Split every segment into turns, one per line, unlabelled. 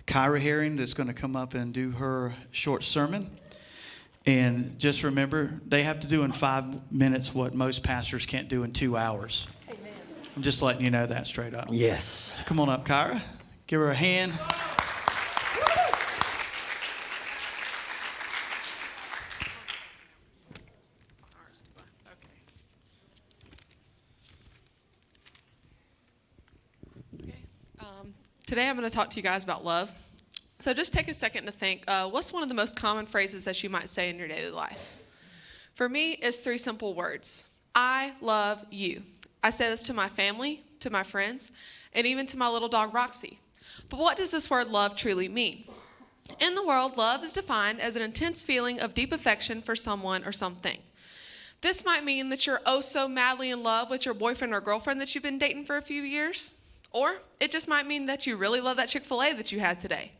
Kyra Herring that's going to come up and do her short sermon. And just remember, they have to do in 5 minutes what most pastors can't do in 2 hours. Amen. I'm just letting you know that straight up.
Yes.
So come on up, Kyra. Give her a hand.
Today I'm going to talk to you guys about love. So just take a second to think, what's one of the most common phrases that you might say in your daily life? For me, it's 3 simple words. I love you. I say this to my family, to my friends, and even to my little dog, Roxy. But what does this word love truly mean? In the world, love is defined as an intense feeling of deep affection for someone or something. This might mean that you're oh so madly in love with your boyfriend or girlfriend that you've been dating for a few years. Or it just might mean that you really love that Chick-fil-A that you had today.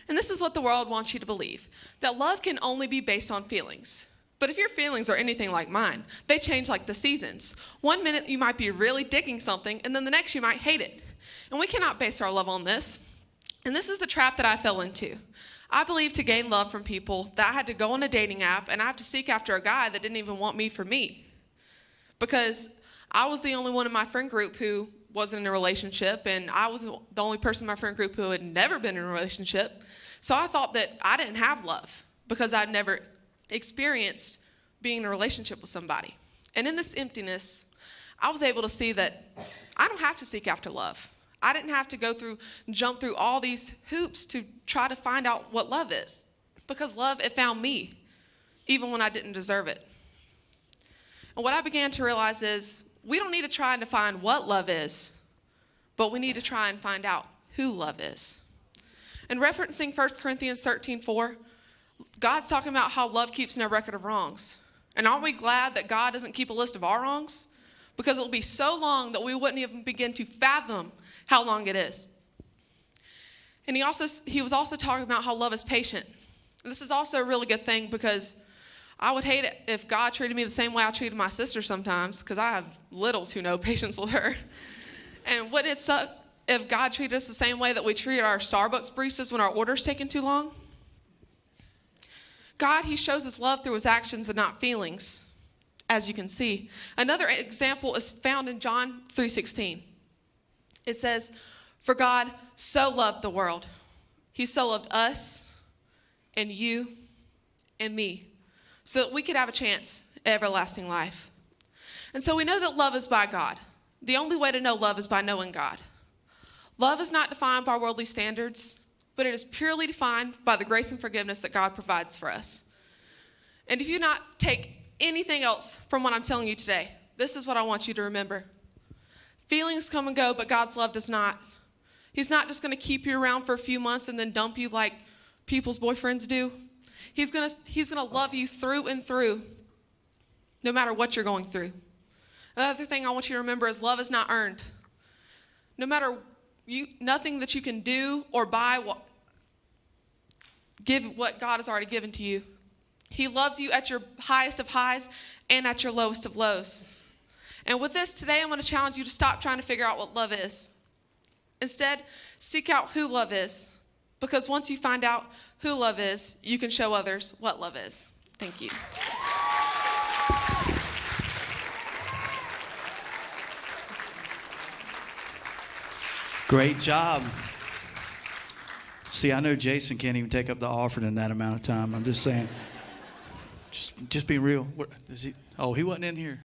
And this is what the world wants you to believe, that love can only be based on feelings. But if your feelings are anything like mine, they change like the seasons. 1 minute you might be really digging something, and then the next you might hate it. And we cannot base our love on this. And this is the trap that I fell into. I believe to gain love from people that I had to go on a dating app and I have to seek after a guy that didn't even want me for me. Because I was the only one in my friend group who wasn't in a relationship, and I was the only person in my friend group who had never been in a relationship. So I thought that I didn't have love because I'd never experienced being in a relationship with somebody. And in this emptiness, I was able to see that I don't have to seek after love. I didn't have to jump through all these hoops to try to find out what love is. Because love, it found me, even when I didn't deserve it. And what I began to realize is we don't need to try and define what love is, but we need to try and find out who love is. And referencing 1 Corinthians 13:4, God's talking about how love keeps no record of wrongs. And aren't we glad that God doesn't keep a list of our wrongs? Because it will be so long that we wouldn't even begin to fathom how long it is. And he was also talking about how love is patient. And this is also a really good thing because I would hate it if God treated me the same way I treated my sister sometimes, because I have little to no patience with her. And wouldn't it suck if God treated us the same way that we treat our Starbucks baristas when our order's taking too long? God, he shows his love through his actions and not feelings, as you can see. Another example is found in John 3:16. It says, "For God so loved the world. He so loved us and you and me, so that we could have a chance at everlasting life." And so we know that love is by God. The only way to know love is by knowing God. Love is not defined by worldly standards, but it is purely defined by the grace and forgiveness that God provides for us. And if you not take anything else from what I'm telling you today, this is what I want you to remember. Feelings come and go, but God's love does not. He's not just going to keep you around for a few months and then dump you like people's boyfriends do. He's gonna love you through and through, no matter what you're going through. Another thing I want you to remember is love is not earned. No matter nothing that you can do or buy give what God has already given to you. He loves you at your highest of highs and at your lowest of lows. And with this today, I'm going to challenge you to stop trying to figure out what love is. Instead, seek out who love is. Because once you find out who love is, you can show others what love is. Thank you.
Great job. See, I know Jason can't even take up the offering in that amount of time. I'm just saying. Just be real. He wasn't in here.